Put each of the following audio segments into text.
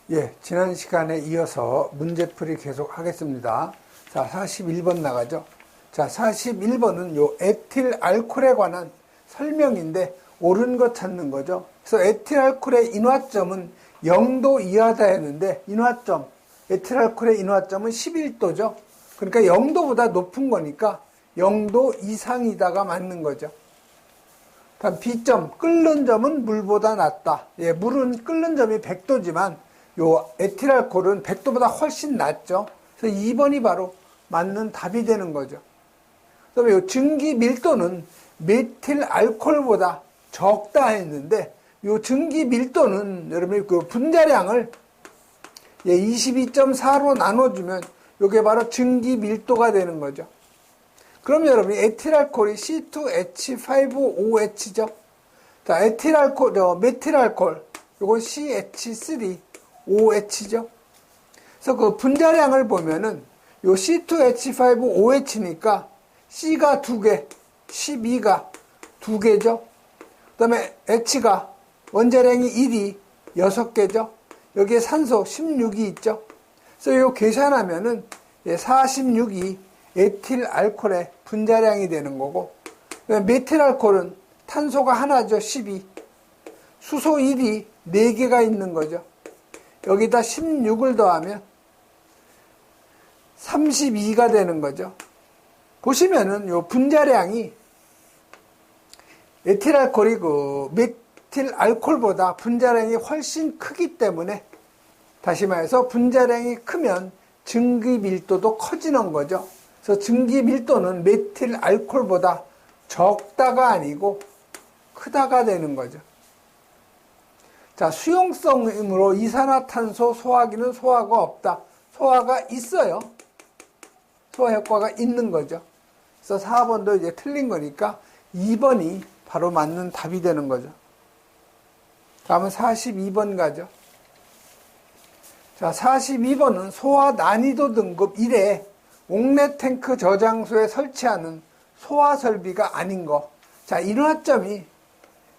예, 지난 시간에 이어서 문제풀이 계속 하겠습니다. 자, 41번 나가죠. 자, 41번은 요 에틸 알코올에 관한 설명인데 옳은 거 찾는 거죠. 그래서 에틸 알코올의 인화점은 0도 이하다 했는데 인화점, 에틸 알코올의 인화점은 11도죠. 그러니까 0도보다 높은 거니까 0도 이상이다가 맞는 거죠. 다음 B점, 끓는 점은 물보다 낫다. 예, 물은 끓는 점이 100도지만 요 에틸알코올은 100도보다 훨씬 낮죠. 그래서 2번이 바로 맞는 답이 되는 거죠. 그다음에 요 증기 밀도는 메틸 알코올보다 적다 했는데 요 증기 밀도는 여러분이 그 분자량을 22.4로 나눠주면 요게 바로 증기 밀도가 되는 거죠. 그럼 여러분이 에틸알코올이 C2H5OH죠. 자, 에틸알코올, 메틸알코올, 요건 CH3OH죠. 그래서 그 분자량을 보면은 요 C2H5OH니까 C가 2개, 12가 2개죠. 그 다음에 H가 원자량이 1이 6개죠. 여기에 산소 16이 있죠. 그래서 요 계산하면은 46이 에틸 알코올의 분자량이 되는 거고, 메틸 알코올은 탄소가 하나죠, 12. 수소 1이 4개가 있는 거죠. 여기다 16을 더하면 32가 되는 거죠. 보시면은 요 분자량이 에틸 알코올이 그 메틸 알코올보다 분자량이 훨씬 크기 때문에, 다시 말해서 분자량이 크면 증기 밀도도 커지는 거죠. 그래서 증기 밀도는 메틸 알코올보다 적다가 아니고 크다가 되는 거죠. 자, 수용성이므로 이산화탄소 소화기는 소화가 없다. 소화가 있어요. 소화 효과가 있는 거죠. 그래서 4번도 이제 틀린 거니까 2번이 바로 맞는 답이 되는 거죠. 다음은 42번 가죠. 자, 42번은 소화 난이도 등급 1에 옥내 탱크 저장소에 설치하는 소화 설비가 아닌 거. 자, 인화점이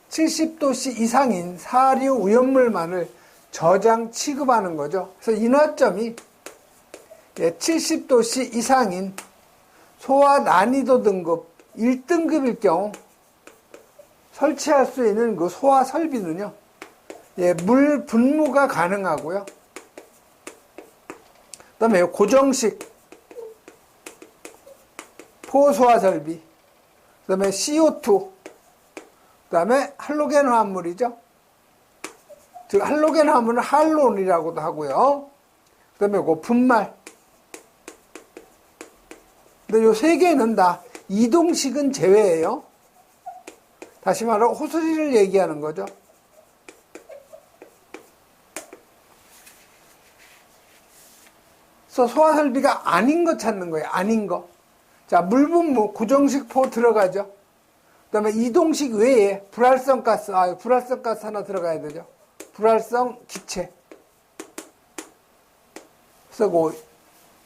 70도씨 이상인 사류 오염물만을 저장 취급하는 거죠. 그래서 인화점이 70도씨 이상인 소화 난이도 등급 1등급일 경우 설치할 수 있는 그 소화 설비는요, 물 분무가 가능하고요. 그 다음에 고정식 포소화 설비, 그 다음에 CO2, 그 다음에 할로겐 화합물이죠. 즉, 할로겐 화합물은 할론이라고도 하고요. 그 다음에 그 분말. 근데 요 세 개는 다 이동식은 제외예요. 다시 말하면 호스리를 얘기하는 거죠. 그래서 소화 설비가 아닌 거 찾는 거예요. 아닌 거. 자, 물분무, 고정식 포 들어가죠. 그 다음에 이동식 외에 불활성 가스, 불활성 가스 하나 들어가야 되죠. 불활성 기체. 그래서 그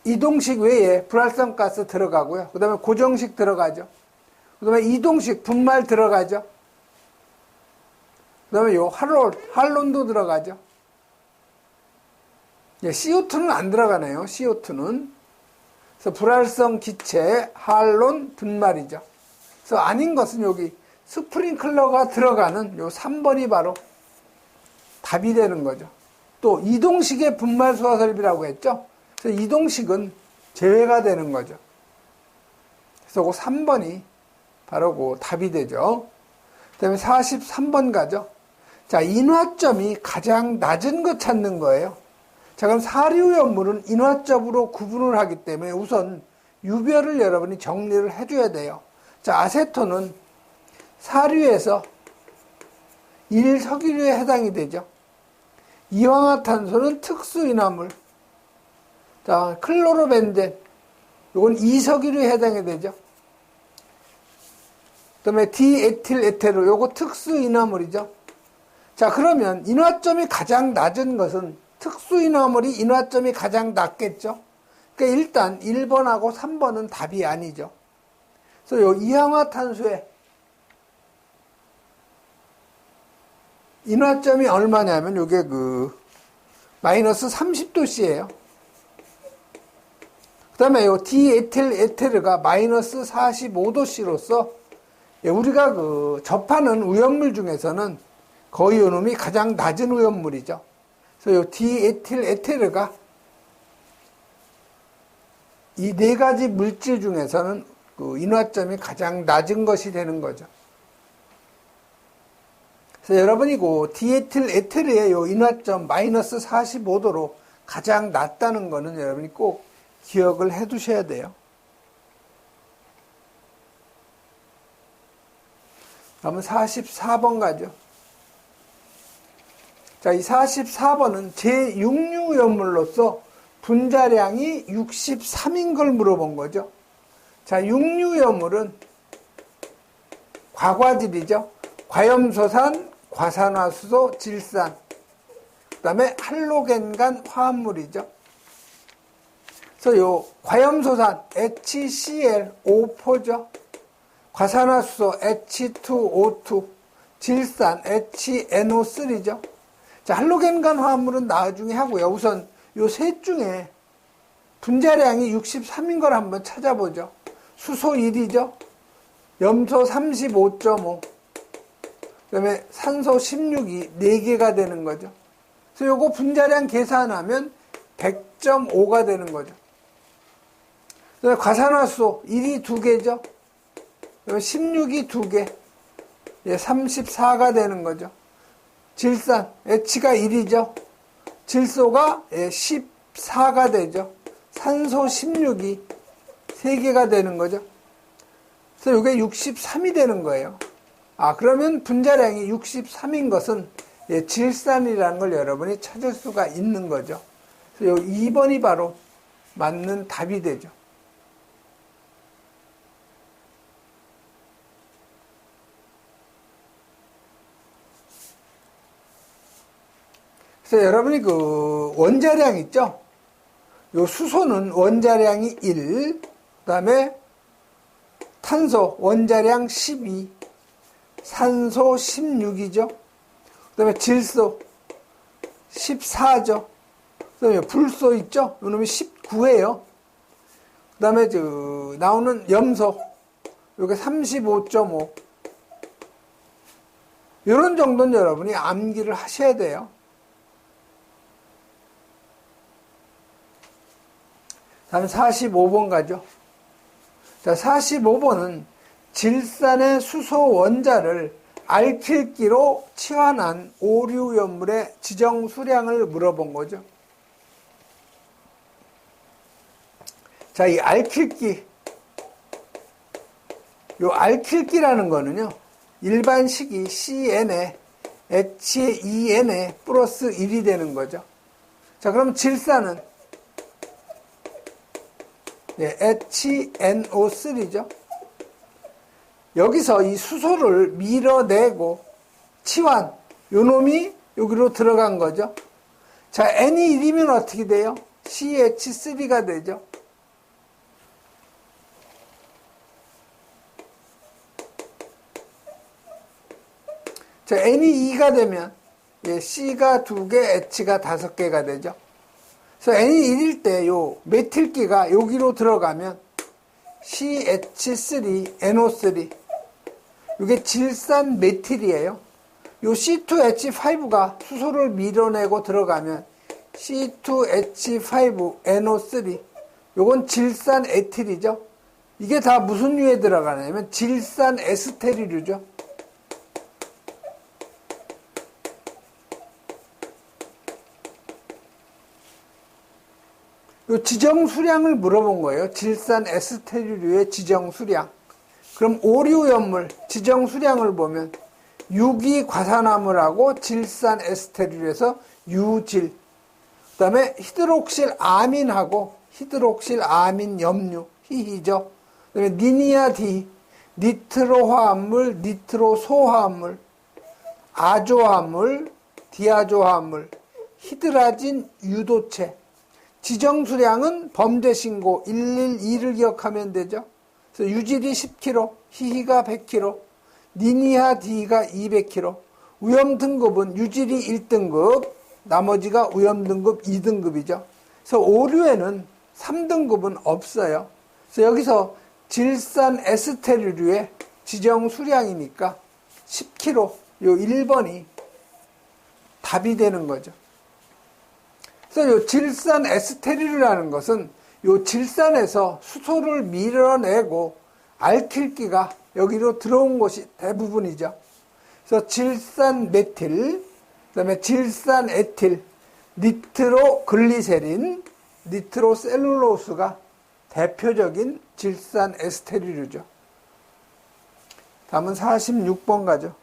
이동식 외에 불활성 가스 들어가고요. 그 다음에 고정식 들어가죠. 그 다음에 이동식 분말 들어가죠. 그 다음에 요 할론도 들어가죠. CO2는 안 들어가네요. CO2는. 그래서 불활성 기체, 할론, 분말이죠. 그래서 아닌 것은 여기 스프링클러가 들어가는 요 3번이 바로 답이 되는 거죠. 또 이동식의 분말 소화 설비라고 했죠. 그래서 이동식은 제외가 되는 거죠. 그래서 그 3번이 바로 그 답이 되죠. 그 다음에 43번 가죠. 자, 인화점이 가장 낮은 것 찾는 거예요. 자, 그럼 사류염물은 인화점으로 구분을 하기 때문에 우선 유별을 여러분이 정리를 해줘야 돼요. 자, 아세톤은 사류에서 1석유류에 해당이 되죠. 이황화탄소는 특수인화물. 자, 클로로벤젠, 이건 2석유류에 해당이 되죠. 그 다음에 디에틸에테르, 요거 특수인화물이죠. 자, 그러면 인화점이 가장 낮은 것은 특수인화물이 인화점이 가장 낮겠죠. 그러니까 일단 1번하고 3번은 답이 아니죠. 그래서 요 이황화탄소의 인화점이 얼마냐면 요게 그 마이너스 30도씨예요. 그 다음에 요 디에틸 에테르가 마이너스 45도씨로서 우리가 접하는 우연물 중에서는 거의 요놈이 가장 낮은 우연물이죠. 그래서 요 디에틸 에테르가 이 네 가지 물질 중에서는 인화점이 가장 낮은 것이 되는 거죠. 그래서 여러분이 디에틸 에테르의 요 인화점 마이너스 45도로 가장 낮다는 거는 여러분이 꼭 기억을 해 두셔야 돼요. 다음은 44번 가죠. 자, 이 44번은 제6류연물로서 분자량이 63인 걸 물어본 거죠. 자, 6류연물은 과과질이죠. 과염소산, 과산화수소, 질산, 그 다음에 할로겐간 화합물이죠. 그래서 요 과염소산 HCl5포죠. 과산화수소 H2O2, 질산 HNO3죠. 자, 할로겐간 화합물은 나중에 하고요. 우선 요 셋 중에 분자량이 63인 걸 한번 찾아보죠. 수소 1이죠. 염소 35.5. 그 다음에 산소 16이 4개가 되는 거죠. 그래서 요거 분자량 계산하면 100.5가 되는 거죠. 그 다음에 과산화수소 1이 2개죠. 그 다음에 16이 2개. 34가 되는 거죠. 질산, H가 1이죠. 질소가 14가 되죠. 산소 16이 3개가 되는 거죠. 그래서 이게 63이 되는 거예요. 그러면 분자량이 63인 것은 질산이라는 걸 여러분이 찾을 수가 있는 거죠. 그래서 2번이 바로 맞는 답이 되죠. 그래서 여러분이 원자량 있죠? 요 수소는 원자량이 1, 그 다음에 탄소 원자량 12, 산소 16이죠. 그 다음에 질소 14죠. 그 다음에 불소 있죠? 요 놈이 19예요. 그 다음에 나오는 염소, 요게 35.5. 요런 정도는 여러분이 암기를 하셔야 돼요. 다음 45번 가죠. 자, 45번은 질산의 수소 원자를 알킬기로 치환한 오류연물의 지정 수량을 물어본 거죠. 자, 이 알킬기, 요 알킬기라는 거는요, 일반 식이 CN에 H에 2N에 플러스 1이 되는 거죠. 자, 그럼 질산은 HNO3죠. 여기서 이 수소를 밀어내고 치환, 요 놈이 여기로 들어간 거죠. 자, N이 1이면 어떻게 돼요? CH3가 되죠. 자, N이 2가 되면 C가 2개, H가 5개가 되죠. 그래서 N이 1일 때 요 메틸기가 여기로 들어가면 CH3, NO3. 이게 질산 메틸이에요. 요 C2H5가 수소를 밀어내고 들어가면 C2H5NO3. 요건 질산 에틸이죠. 이게 다 무슨 류에 들어가냐면 질산 에스테르류죠. 요 지정 수량을 물어본 거예요. 질산 에스테르류의 지정 수량. 그럼 오류연물 지정 수량을 보면 유기 과산화물하고 질산 에스테르류에서 유질. 그 다음에 히드록실 아민하고 히드록실 아민 염류 히히죠. 그 다음에 니니아디 니트로화합물, 니트로소화합물, 아조화합물, 디아조화합물, 히드라진 유도체. 지정 수량은 범죄 신고 112를 기억하면 되죠. 그래서 유질이 10kg, 히히가 100kg, 니니아 D가 200kg. 위험 등급은 유질이 1등급, 나머지가 오염등급 2등급이죠. 그래서 오류에는 3등급은 없어요. 그래서 여기서 질산 에스테르류의 지정 수량이니까 10kg, 요 1번이 답이 되는 거죠. 그래서 요 질산 에스테르류라는 것은 요 질산에서 수소를 밀어내고 알킬기가 여기로 들어온 것이 대부분이죠. 그래서 질산 메틸, 그다음에 질산 에틸, 니트로글리세린, 니트로셀룰로스가 대표적인 질산 에스테르류죠. 다음은 46번 가죠.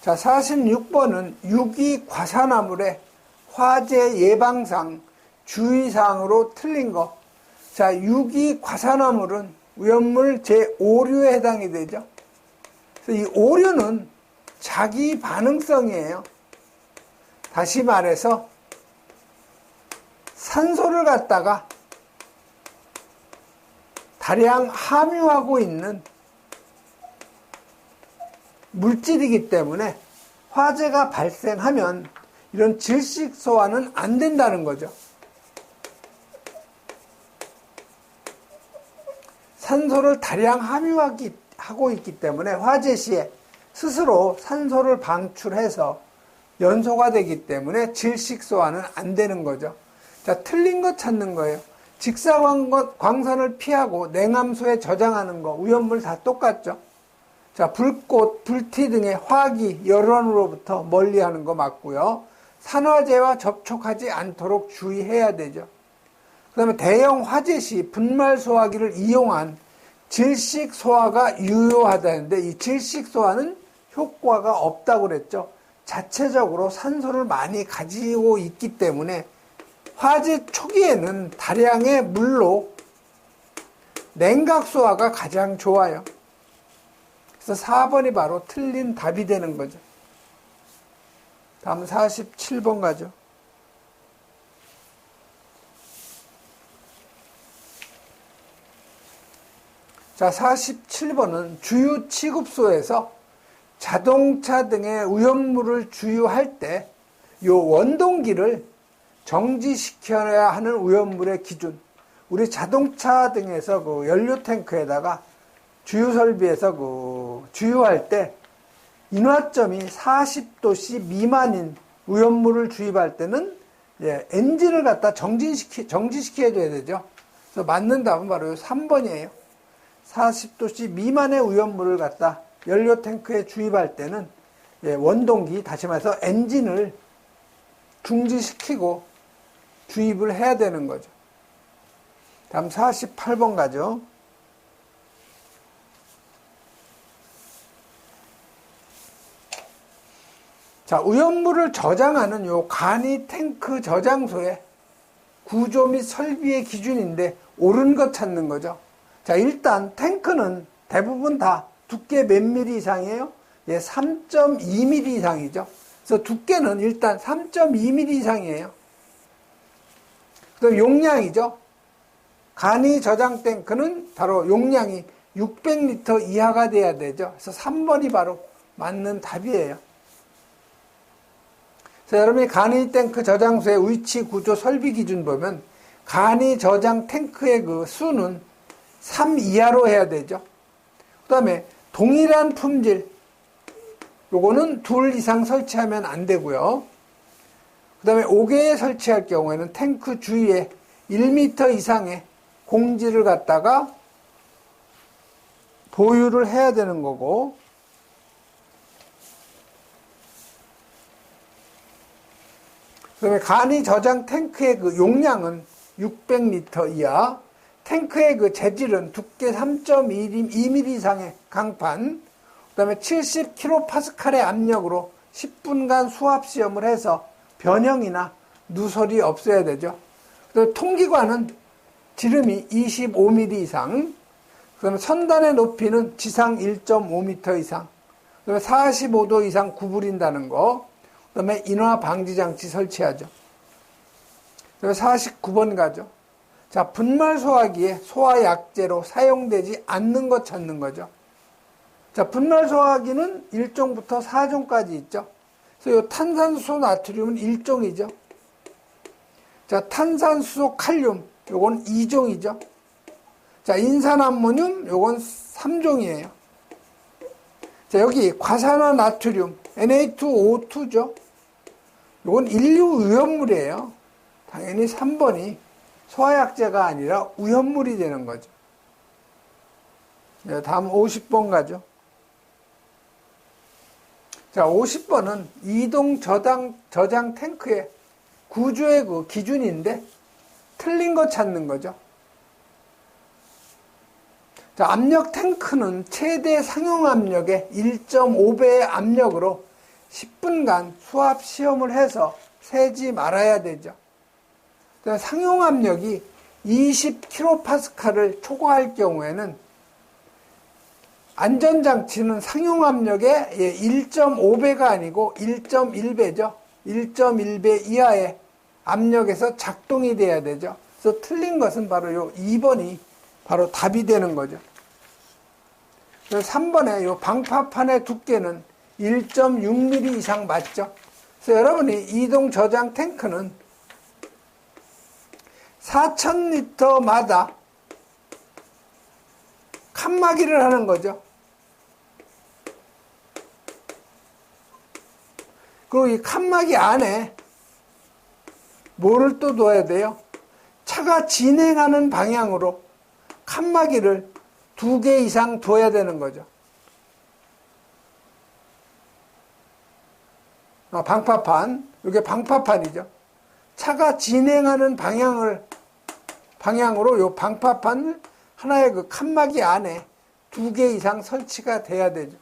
자, 46번은 유기과산화물의 화재 예방상 주의사항으로 틀린 거. 자, 유기과산화물은 오염물 제5류에 해당이 되죠. 그래서 이 오류는 자기 반응성이에요. 다시 말해서 산소를 갖다가 다량 함유하고 있는 물질이기 때문에 화재가 발생하면 이런 질식 소화는 안 된다는 거죠. 산소를 다량 함유하고 있기 때문에 화재 시에 스스로 산소를 방출해서 연소가 되기 때문에 질식 소화는 안 되는 거죠. 자, 틀린 거 찾는 거예요. 직사광선을 피하고 냉암소에 저장하는 거, 오염물 다 똑같죠. 자, 불꽃, 불티 등의 화기, 열원으로부터 멀리하는 거 맞고요. 산화제와 접촉하지 않도록 주의해야 되죠. 그 다음에 대형 화재 시 분말 소화기를 이용한 질식 소화가 유효하다는데 이 질식 소화는 효과가 없다고 그랬죠. 자체적으로 산소를 많이 가지고 있기 때문에 화재 초기에는 다량의 물로 냉각 소화가 가장 좋아요. 그래서 4번이 바로 틀린 답이 되는 거죠. 다음 47번 가죠. 자, 47번은 주유 취급소에서 자동차 등의 오염물을 주유할 때 요 원동기를 정지시켜야 하는 오염물의 기준. 우리 자동차 등에서 그 연료 탱크에다가 주유 설비에서 그 주유할 때 인화점이 40도씨 미만인 오염물을 주입할 때는 엔진을 갖다 정지시켜야 되죠. 그래서 맞는 답은 바로 3번이에요. 40도씨 미만의 오염물을 갖다 연료 탱크에 주입할 때는 원동기, 다시 말해서 엔진을 중지시키고 주입을 해야 되는 거죠. 다음 48번 가죠. 자, 오염물을 저장하는 요 간이 탱크 저장소의 구조 및 설비의 기준인데 옳은 것 찾는 거죠. 자, 일단 탱크는 대부분 다 두께 몇 미리 이상이에요? 3.2mm 이상이죠. 그래서 두께는 일단 3.2mm 이상이에요. 그다음 용량이죠. 간이 저장 탱크는 바로 용량이 600리터 이하가 돼야 되죠. 그래서 3번이 바로 맞는 답이에요. 그래서 여러분이 간이 탱크 저장소의 위치, 구조, 설비 기준 보면 간이 저장 탱크의 그 수는 3 이하로 해야 되죠. 그 다음에 동일한 품질, 요거는 2 이상 설치하면 안 되고요. 그 다음에 5개에 설치할 경우에는 탱크 주위에 1m 이상의 공지를 갖다가 보유를 해야 되는 거고, 그 다음에 간이 저장 탱크의 그 용량은 600리터 이하, 탱크의 그 재질은 두께 3.2mm 이상의 강판, 그 다음에 70kPa의 압력으로 10분간 수압 시험을 해서 변형이나 누설이 없어야 되죠. 그 다음에 통기관은 지름이 25mm 이상, 그 다음에 선단의 높이는 지상 1.5m 이상, 그 다음에 45도 이상 구부린다는 거, 그 다음에 인화 방지 장치 설치하죠. 그 다음에 49번 가죠. 자, 분말 소화기에 소화약제로 사용되지 않는 것 찾는 거죠. 자, 분말 소화기는 1종부터 4종까지 있죠. 그래서 이 탄산수소 나트륨은 1종이죠. 자, 탄산수소 칼륨, 요건 2종이죠. 자, 인산암모늄, 요건 3종이에요. 자, 여기 과산화 나트륨, Na2O2죠. 요건 인류 위험물이에요. 당연히 3번이 소화약제가 아니라 위험물이 되는 거죠. 네, 다음 50번 가죠. 자, 50번은 이동 저장 탱크의 구조의 그 기준인데 틀린 거 찾는 거죠. 자, 압력 탱크는 최대 상용 압력의 1.5배의 압력으로 10분간 수압 시험을 해서 새지 말아야 되죠. 상용 압력이 20kPa를 초과할 경우에는 안전장치는 상용 압력의 1.5배가 아니고 1.1배죠. 1.1배 이하의 압력에서 작동이 돼야 되죠. 그래서 틀린 것은 바로 요 2번이 바로 답이 되는 거죠. 그래서 3번에 요 방파판의 두께는 1.6mm 이상 맞죠. 그래서 여러분이 이동 저장 탱크는 4,000리터마다 칸막이를 하는 거죠. 그리고 이 칸막이 안에 뭐를 또 둬야 돼요? 차가 진행하는 방향으로 칸막이를 2개 이상 둬야 되는 거죠. 방파판, 이게 방파판이죠. 차가 진행하는 방향으로 요 방파판 하나의 그 칸막이 안에 2개 이상 설치가 돼야 되죠.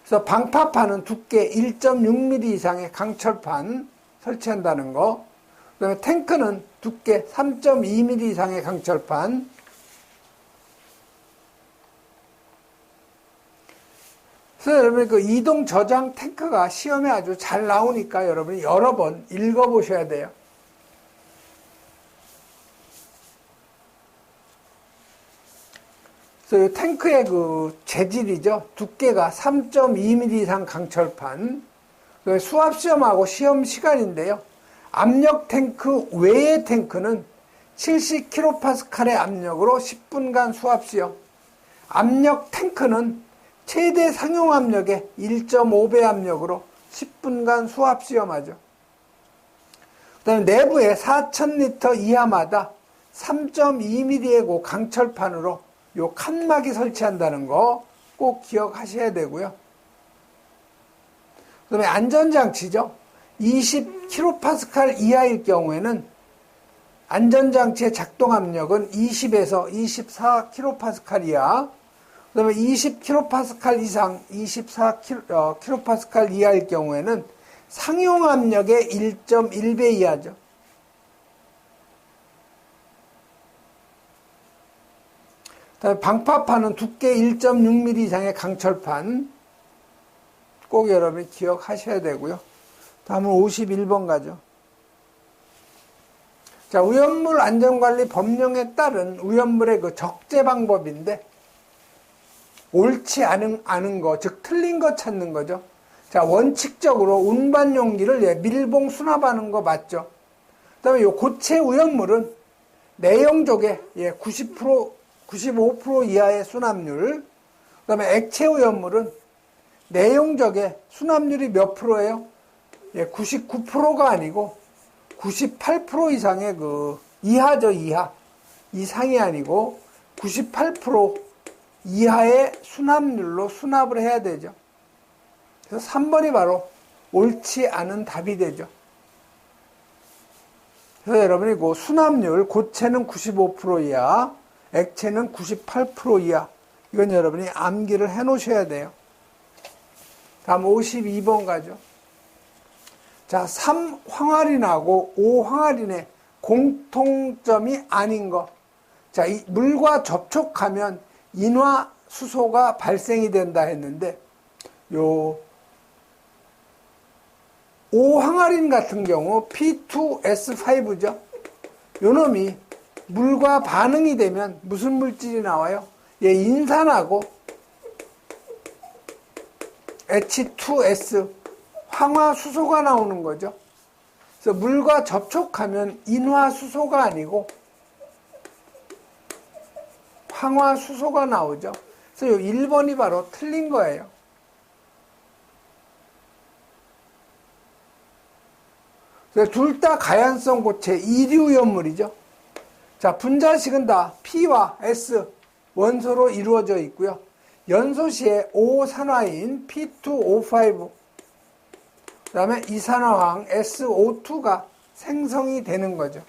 그래서 방파판은 두께 1.6mm 이상의 강철판 설치한다는 거. 그 다음에 탱크는 두께 3.2mm 이상의 강철판. 그래서 여러분이 그 이동 저장 탱크가 시험에 아주 잘 나오니까 여러분이 여러 번 읽어보셔야 돼요. 그래서 이 탱크의 그 재질이죠. 두께가 3.2mm 이상 강철판. 수압 시험하고 시험 시간인데요. 압력 탱크 외의 탱크는 70kPa의 압력으로 10분간 수압 시험. 압력 탱크는 최대 상용 압력의 1.5배 압력으로 10분간 수압 시험하죠. 그 다음에 내부에 4,000리터 이하마다 3.2mm의 그 강철판으로 요 칸막이 설치한다는 거 꼭 기억하셔야 되고요. 그 다음에 안전장치죠. 20kPa 이하일 경우에는 안전장치의 작동 압력은 20에서 24kPa 이하. 그 다음에 20kPa 이상 24kPa 이하일 경우에는 상용 압력의 1.1배 이하죠. 그다음에 방파판은 두께 1.6mm 이상의 강철판 꼭 여러분이 기억하셔야 되고요. 다음은 51번 가죠. 자, 위험물 안전관리 법령에 따른 위험물의 그 적재 방법인데 옳지 않은 거, 즉 틀린 거 찾는 거죠. 자, 원칙적으로 운반 용기를 밀봉 수납하는 거 맞죠? 그다음에 요 고체 위험물은 내용족의 90%, 95% 이하의 수납률. 그다음에 액체 위험물은 내용적의 수납률이 몇 프로예요? 99%가 아니고 98% 이상의 그 이하죠, 이하. 이상이 아니고 98% 이하의 수납률로 수납을 해야 되죠. 그래서 3번이 바로 옳지 않은 답이 되죠. 그래서 여러분이 그 수납률, 고체는 95% 이하, 액체는 98% 이하. 이건 여러분이 암기를 해 놓으셔야 돼요. 다음 52번 가죠. 자, 3황화린하고 5황화린의 공통점이 아닌 거. 자, 이 물과 접촉하면 인화수소가 발생이 된다 했는데, 요 5황화린 같은 경우 P2S5죠. 요 놈이 물과 반응이 되면 무슨 물질이 나와요? 예, 인산하고 H2S 황화수소가 나오는 거죠. 그래서 물과 접촉하면 인화수소가 아니고 황화수소가 나오죠. 그래서 요 1번이 바로 틀린 거예요. 둘 다 가연성 고체 이류연물이죠. 자, 분자식은 다 P와 S 원소로 이루어져 있고요. 연소시에 O 산화인 P2O5 그 다음에 이산화황 SO2가 생성이 되는 거죠.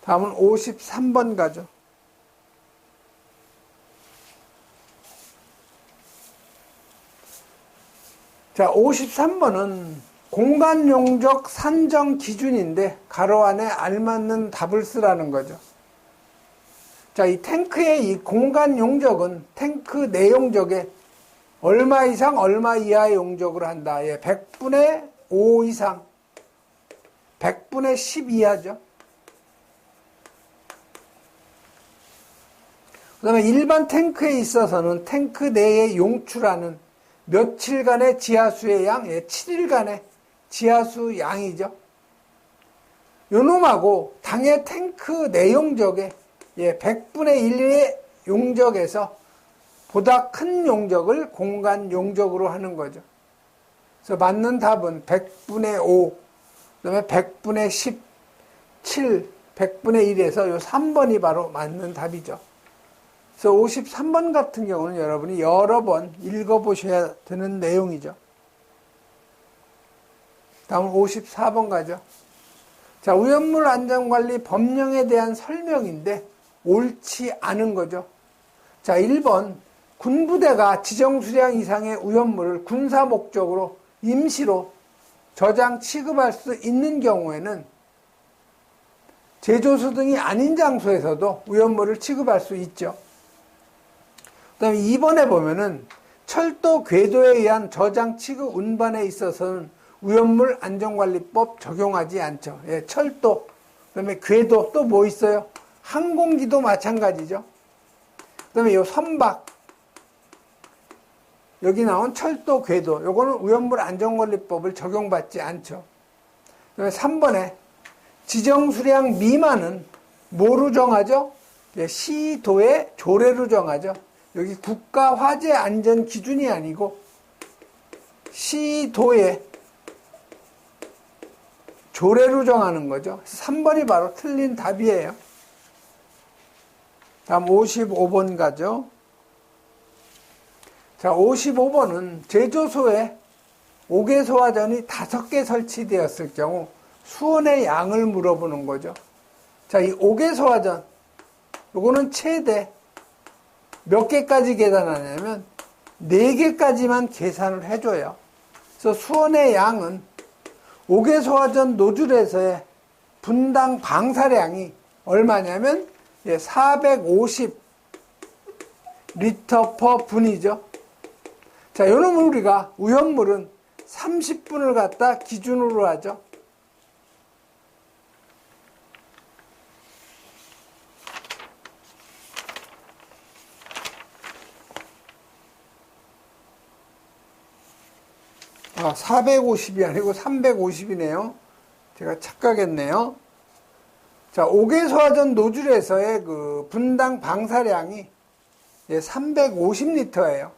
다음은 53번 가죠. 자, 53번은 공간용적 산정 기준인데 가로 안에 알맞는 답을 쓰라는 거죠. 자, 이 탱크의 이 공간 용적은 탱크 내 용적에 얼마 이상 얼마 이하의 용적으로 한다. 예, 100분의 5 이상 100분의 10 이하죠. 그 다음에 일반 탱크에 있어서는 탱크 내에 용출하는 며칠간의 지하수의 양, 예, 7일간의 지하수 양이죠. 요 놈하고 당의 탱크 내용적에 예, 100분의 1의 용적에서 보다 큰 용적을 공간 용적으로 하는 거죠. 그래서 맞는 답은 100분의 5, 그 다음에 100분의 10, 7, 100분의 1에서 요 3번이 바로 맞는 답이죠. 그래서 53번 같은 경우는 여러분이 여러 번 읽어보셔야 되는 내용이죠. 다음은 54번 가죠. 자, 오염물 안전관리 법령에 대한 설명인데 옳지 않은 거죠. 자, 1번 군부대가 지정 수량 이상의 오염물을 군사 목적으로 임시로 저장 취급할 수 있는 경우에는 제조소 등이 아닌 장소에서도 오염물을 취급할 수 있죠. 그 다음에 2번에 보면은 철도 궤도에 의한 저장 취급 운반에 있어서는 오염물 안전관리법 적용하지 않죠. 예, 철도, 그 다음에 궤도, 또 뭐 있어요? 항공기도 마찬가지죠. 그 다음에 요 선박, 여기 나온 철도 궤도, 요거는 오염물 안전관리법을 적용받지 않죠. 그 다음에 3번에 지정수량 미만은 뭐로 정하죠? 예, 시도의 조례로 정하죠. 여기 국가화재안전기준이 아니고 시도의 조례로 정하는 거죠. 3번이 바로 틀린 답이에요. 다음 55번 가죠. 자, 55번은 제조소에 5개 소화전이 5개 설치되었을 경우 수온의 양을 물어보는 거죠. 자, 이 5개 소화전, 요거는 최대 몇 개까지 계산하냐면 4개까지만 계산을 해줘요. 그래서 수온의 양은 5개 소화전 노즐에서의 분당 방사량이 얼마냐면 450 리터 퍼 분이죠. 자, 요놈은 우리가 오염물은 30분을 갖다 기준으로 하죠. 아, 450이 아니고 350이네요. 제가 착각했네요. 자, 5개 소화전 노즐에서의 그 분당 방사량이 350리터예요.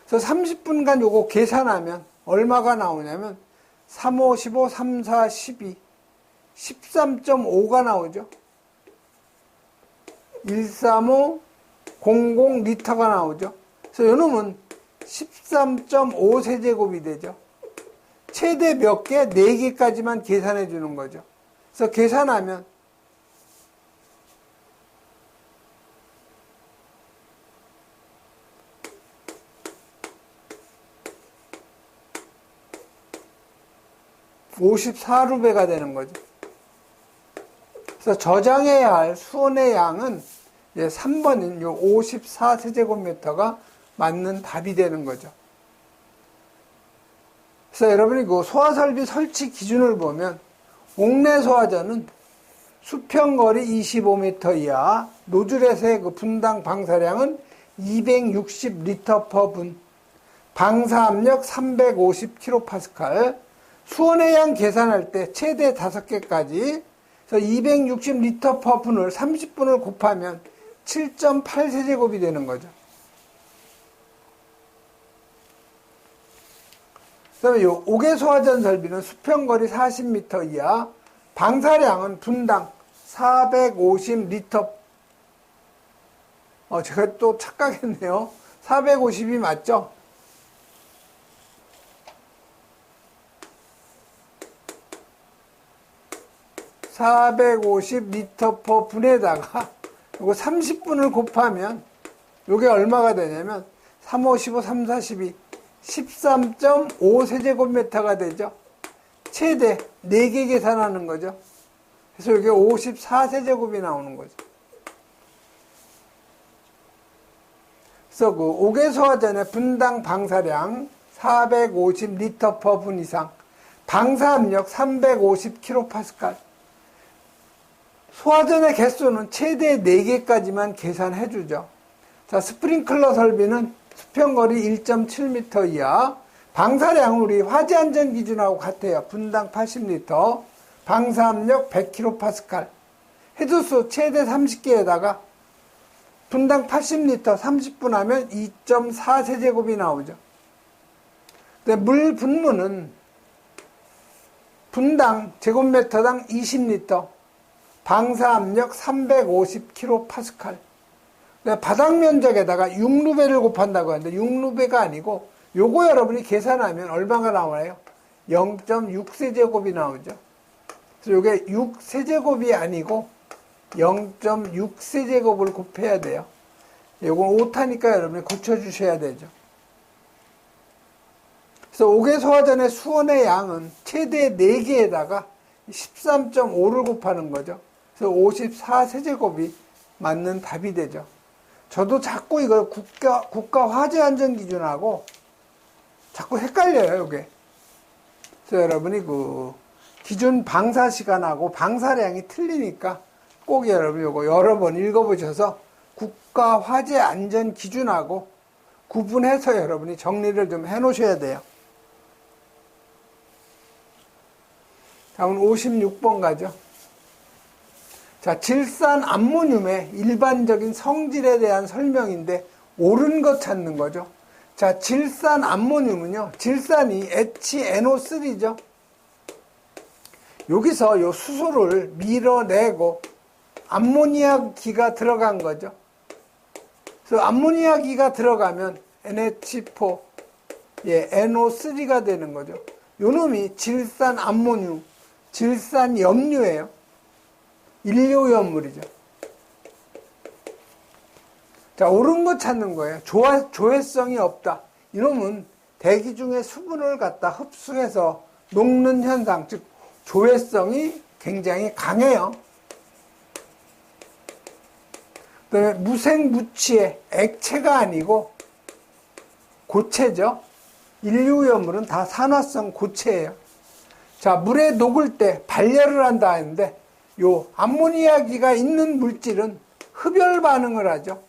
그래서 30분간 요거 계산하면 얼마가 나오냐면 3, 5, 15, 3, 4, 12, 13.5가 나오죠. 135, 00 리터가 나오죠. 그래서 요놈은 13.5 세제곱이 되죠. 최대 몇 개? 4개까지만 계산해 주는 거죠. 그래서 계산하면 54루베가 되는 거죠. 그래서 저장해야 할 수온의 양은 3번인 요 54세제곱미터가 맞는 답이 되는 거죠. 그래서 여러분이 그 소화설비 설치 기준을 보면 옥내 소화전은 수평거리 25m 이하, 노즐에서의 그 분당 방사량은 260리터 per 분, 방사압력 350kPa, 수온의 양 계산할 때 최대 5개까지, 그래서 260리터 per 분을 30분을 곱하면 7.8세제곱이 되는 거죠. 그다음에 요 옥외소화전 설비는 수평거리 40m 이하, 방사량은 분당 450리터. 제가 또 착각했네요. 450이 맞죠? (450리터) per 분에다가 요거 30분을 곱하면 요게 얼마가 되냐면 3, 5, 15, 3, 4, 12 13.5세제곱미터가 되죠. 최대 4개 계산하는 거죠. 그래서 이게 54세제곱이 나오는 거죠. 그래서 그 옥외소화전의 분당 방사량 450리터 per 분 이상, 방사압력 350kPa, 소화전의 개수는 최대 4개까지만 계산해 주죠. 자, 스프링클러 설비는 수평거리 1.7m 이하, 방사량은 우리 화재안전 기준하고 같아요. 분당 80리터, 방사압력 100kPa, 해주수 최대 30개에다가 분당 80리터 30분 하면 2.4세제곱이 나오죠. 근데 물 분무는 분당 제곱미터당 20리터, 방사압력 350kPa. 바닥 면적에다가 6루베를 곱한다고 하는데 6루베가 아니고 요거 여러분이 계산하면 얼마가 나와요? 0.6세제곱이 나오죠. 그래서 요게 6세제곱이 아니고 0.6세제곱을 곱해야 돼요. 요건 오타니까 여러분이 고쳐주셔야 되죠. 그래서 옥외소화전의 수온의 양은 최대 4개에다가 13.5를 곱하는 거죠. 그래서 54세제곱이 맞는 답이 되죠. 저도 자꾸 이걸 국가 화재안전 기준하고 자꾸 헷갈려요, 이게. 그래서 여러분이 그 기준 방사 시간하고 방사량이 틀리니까 꼭 여러분 이거 여러 번 읽어보셔서 국가 화재안전 기준하고 구분해서 여러분이 정리를 좀 해 놓으셔야 돼요. 다음은 56번 가죠. 자, 질산 암모늄의 일반적인 성질에 대한 설명인데 옳은 것 찾는 거죠. 자, 질산 암모늄은요, 질산이 HNO3죠. 여기서 요 수소를 밀어내고 암모니아기가 들어간 거죠. 그래서 암모니아기가 들어가면 NH4, NO3가 되는 거죠. 요 놈이 질산 암모늄, 질산 염류예요. 인류염물이죠. 자, 옳은 거 찾는 거예요. 조회성이 없다. 이놈은 대기 중에 수분을 갖다 흡수해서 녹는 현상, 즉 조회성이 굉장히 강해요. 그다음에 무생무치의 액체가 아니고 고체죠. 인류염물은 다 산화성 고체예요. 자, 물에 녹을 때 발열을 한다 하는데 요 암모니아기가 있는 물질은 흡열 반응을 하죠.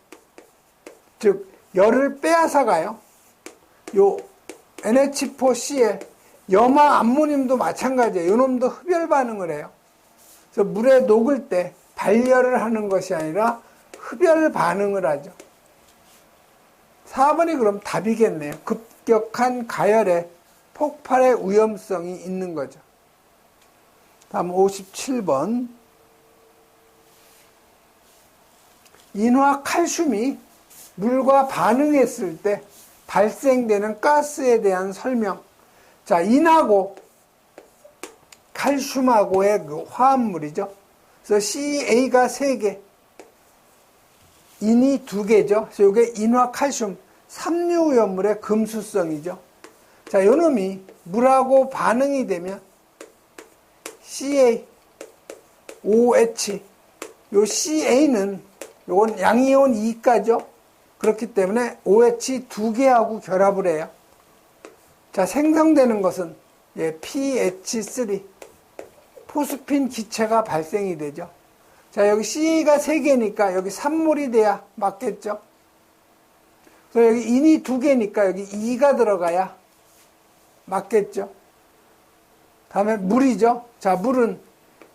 즉 열을 빼앗아가요. 요 NH4Cl 염화 암모늄도 마찬가지예요. 요 놈도 흡열 반응을 해요. 그래서 물에 녹을 때 발열을 하는 것이 아니라 흡열 반응을 하죠. 4번이 그럼 답이겠네요. 급격한 가열에 폭발의 위험성이 있는 거죠. 다음 57번. 인화칼슘이 물과 반응했을 때 발생되는 가스에 대한 설명. 자, 인하고 칼슘하고의 그 화합물이죠. 그래서 CA가 3개, 인이 2개죠. 그래서 이게 인화칼슘, 삼류염물의 금수성이죠. 자, 요 놈이 물하고 반응이 되면 CA, OH, 요 CA는 요건 양이온 2가죠. 그렇기 때문에 OH 2개하고 결합을 해요. 자, 생성되는 것은 pH3 포스핀 기체가 발생이 되죠. 자, 여기 C가 3개니까 여기 산물이 돼야 맞겠죠. 그래서 여기 인이 2개니까 여기 2가 들어가야 맞겠죠. 다음에 물이죠. 자, 물은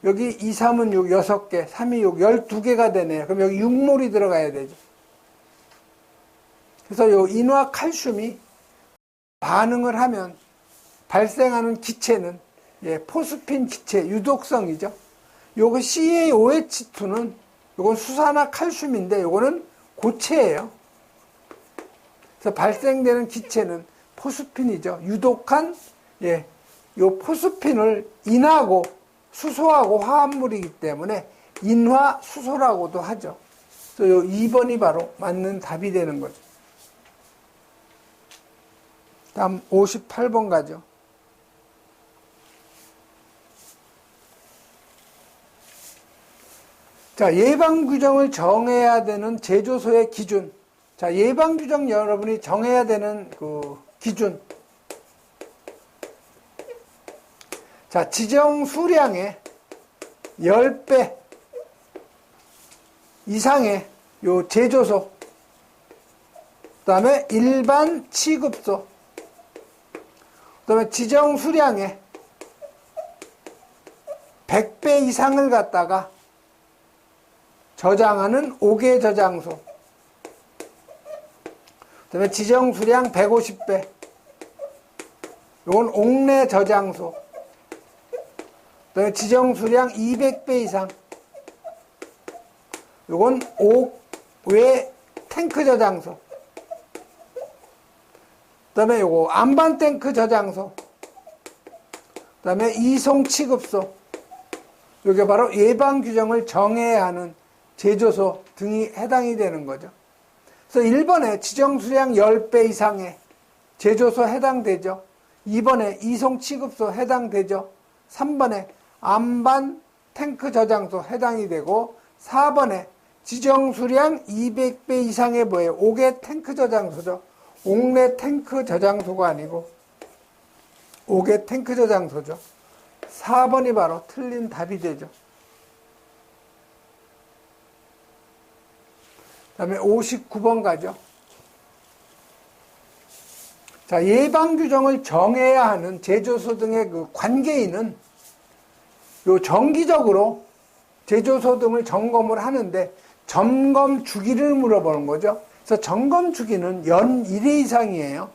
여기 2, 3은 6, 6개, 3이 6, 12개가 되네요. 그럼 여기 6몰이 들어가야 되죠. 그래서 요 인과 칼슘이 반응을 하면 발생하는 기체는 포스핀 기체, 유독성이죠. 요거 CaOH2는 요건 수산화 칼슘인데 요거는 고체예요. 그래서 발생되는 기체는 포스핀이죠. 유독한 요 포스핀을 인하고 수소하고 화합물이기 때문에 인화수소라고도 하죠. 그래서 요 2번이 바로 맞는 답이 되는 거죠. 다음 58번 가죠. 자, 예방규정을 정해야 되는 제조소의 기준. 자, 예방규정 여러분이 정해야 되는 그 기준. 자, 지정 수량의 10배 이상의 요 제조소. 그 다음에 일반 취급소. 그 다음에 지정 수량의 100배 이상을 갖다가 저장하는 5개 저장소. 그 다음에 지정 수량 150배. 요건 옥내 저장소. 그 다음에 지정 수량 200배 이상. 요건 옥외 탱크 저장소. 그 다음에 요거 안반 탱크 저장소. 그 다음에 이송 취급소. 요게 바로 예방 규정을 정해야 하는 제조소 등이 해당이 되는 거죠. 그래서 1번에 지정 수량 10배 이상의 제조소 해당되죠. 2번에 이송 취급소 해당되죠. 3번에 안반 탱크 저장소 해당이 되고 4번에 지정 수량 200배 이상의 뭐예요? 옥외 탱크 저장소죠. 옥내 탱크 저장소가 아니고 옥외 탱크 저장소죠. 4번이 바로 틀린 답이 되죠. 그 다음에 59번 가죠. 자, 예방규정을 정해야 하는 제조소 등의 그 관계인은 요 정기적으로 제조소 등을 점검을 하는데 점검 주기를 물어보는 거죠. 그래서 점검 주기는 연 1회 이상이에요.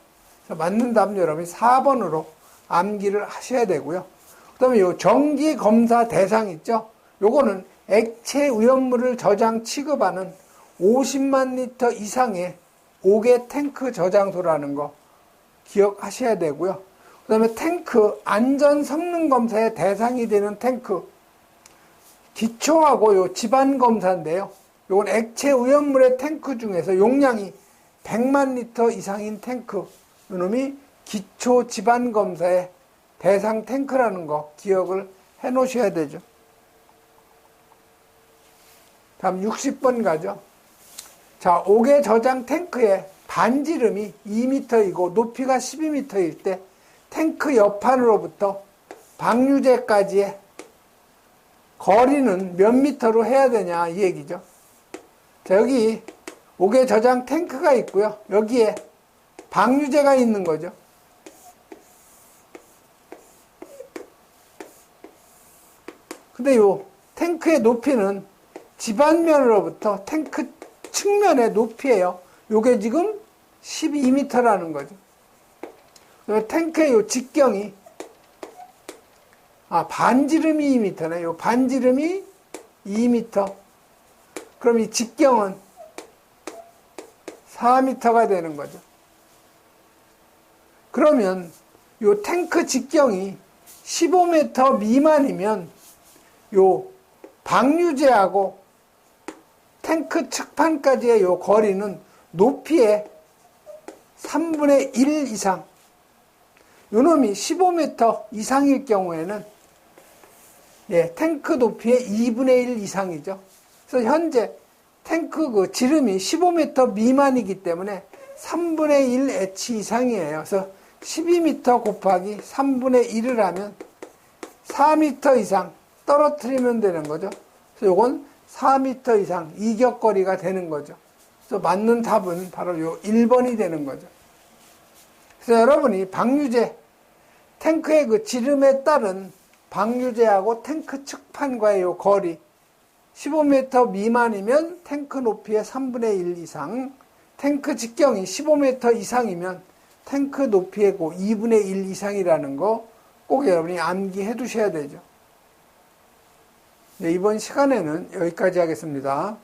그래서 맞는 답은 여러분이 4번으로 암기를 하셔야 되고요. 그 다음에 요 정기 검사 대상 있죠. 요거는 액체 오염물을 저장 취급하는 50만 리터 이상의 옥외 탱크 저장소라는 거 기억하셔야 되고요. 그 다음에 탱크 안전 성능 검사의 대상이 되는 탱크 기초하고 요 집안 검사인데요. 요건 액체 오염물의 탱크 중에서 용량이 100만 리터 이상인 탱크, 요놈이 기초 집안 검사의 대상 탱크라는 거 기억을 해 놓으셔야 되죠. 다음 60번 가죠. 자, 옥외 저장 탱크의 반지름이 2m이고 높이가 12m일 때 탱크 옆판으로부터 방류제까지의 거리는 몇 미터로 해야 되냐 이 얘기죠. 자, 여기 옥외 저장 탱크가 있고요. 여기에 방류제가 있는 거죠. 근데 요 탱크의 높이는 지반면으로부터 탱크 측면의 높이예요. 요게 지금 12m라는 거죠. 탱크의 요 직경이 반지름이 2m네. 요 반지름이 2m. 그럼 이 직경은 4m가 되는 거죠. 그러면 요 탱크 직경이 15m 미만이면 요 방류제하고 탱크 측판까지의 요 거리는 높이의 3분의 1 이상. 요 놈이 15m 이상일 경우에는 탱크 높이의 2분의 1 이상이죠. 그래서 현재 탱크 그 지름이 15m 미만이기 때문에 3분의 1 H 이상이에요. 그래서 12m 곱하기 3분의 1을 하면 4m 이상 떨어뜨리면 되는 거죠. 그래서 이건 4m 이상 이격거리가 되는 거죠. 그래서 맞는 답은 바로 요 1번이 되는 거죠. 그래서 여러분이 방류제, 탱크의 그 지름에 따른 방류제하고 탱크 측판과의 요 거리 15m 미만이면 탱크 높이의 3분의 1 이상, 탱크 직경이 15m 이상이면 탱크 높이의 2분의 1 이상이라는 거 꼭 여러분이 암기해 두셔야 되죠. 네, 이번 시간에는 여기까지 하겠습니다.